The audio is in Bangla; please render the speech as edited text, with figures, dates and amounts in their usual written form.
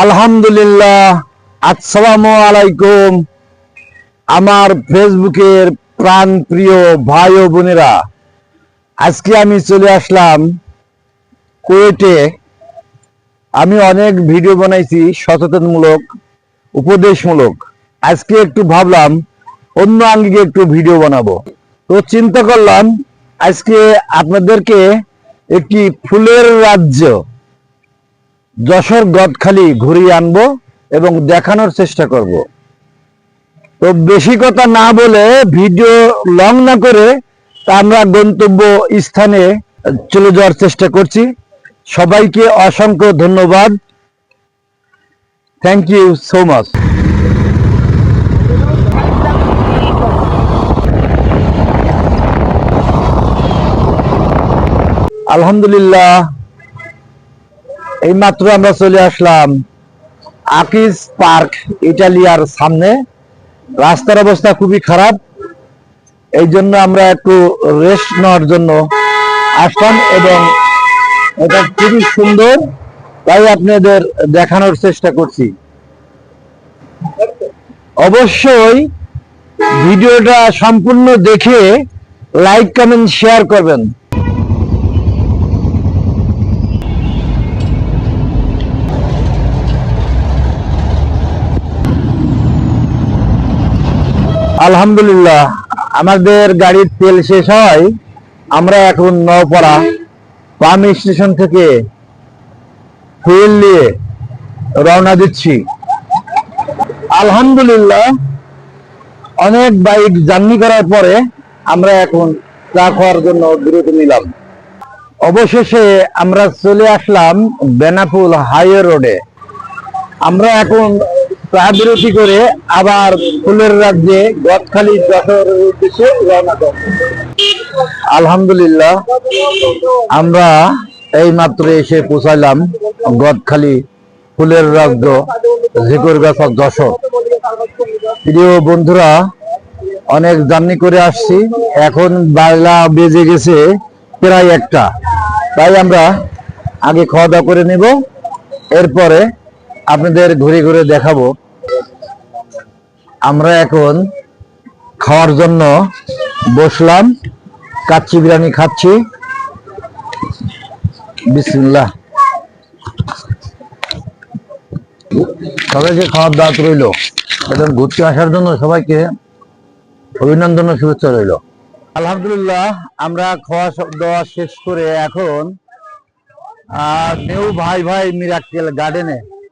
আলহামদুলিল্লাহ। আসসালামু আলাইকুম আমার ফেসবুকের প্রাণ প্রিয় ভাই ও বোনেরা, আজকে আমি চলে আসলাম কুয়েটে। আমি অনেক ভিডিও বানাইছি সচেতনমূলক, উপদেশমূলক। আজকে একটু ভাবলাম অন্য আঙ্গিকে একটু ভিডিও বানাবো। তো চিন্তা করলাম আজকে আপনাদেরকে একটি ফুলের রাজ্য যশোর গদখালি ঘুরিয়ে আনবো এবং দেখানোর চেষ্টা করব। তো বেশি কথা না বলে, ভিডিও লং না করে, তা আমরা গন্তব্য স্থানে চলে যাওয়ার চেষ্টা করছি। সবাইকে অসংখ্য ধন্যবাদ। Thank you so much. আলহামদুলিল্লাহ, এইমাত্র আমরা চলে আসলাম আকিজ পার্ক ইটালিয়ার সামনে। রাস্তার অবস্থা খুবই খারাপ, এই জন্য আমরা একটু রেস্ট নেওয়ার জন্য আসলাম এবং এটা খুবই সুন্দর, তাই আপনাদের দেখানোর চেষ্টা করছি। অবশ্যই ভিডিওটা সম্পূর্ণ দেখে লাইক কমেন্ট শেয়ার করবেন। আলহামদুলিল্লাহ, আমাদের গাড়ির তেল শেষ হয়, আমরা এখন নওপাড়া পাম্প স্টেশন থেকে ফুয়েল নিয়ে রওনা দিচ্ছি। আলহামদুলিল্লাহ, অনেক বাইক জার্নি করার পরে আমরা এখন চা খাওয়ার জন্য বিরতি নিলাম। অবশেষে আমরা চলে আসলাম বেনাপুল হাইওয়ে রোডে। আমরা এখন চা বিরতি করে আবার ফুলের রাজ্যে গদখালি যশোরের উদ্দেশ্যে রওনা দেব। আলহামদুলিল্লাহ, আমরা এই মাত্র এসে পৌঁছালাম গদখালি ফুলের রাজ্য ঝিকরগাছা যশোর। প্রিয় বন্ধুরা, অনেক জার্নি করে আসছি, এখন বেলা বেজে গেছে প্রায় 1টা। তাই আমরা আগে খাওয়া দাওয়া করে নেব, এরপরে আপনাদের ঘুরে ঘুরে দেখাবো। আমরা এখন খাওয়ার জন্য বসলাম, কাচ্চি বিরিয়ানি খাচ্ছি। বিসমিল্লাহ। সবাইকে খাওয়ার দাওয়াত রইল। এখন ঘুরতে আসার জন্য সবাইকে অভিনন্দন ও শুভেচ্ছা রইল। আলহামদুলিল্লাহ, আমরা খাওয়া দাওয়া শেষ করে এখন নিউ ভাই ভাই মিরাক্কেল গার্ডেনে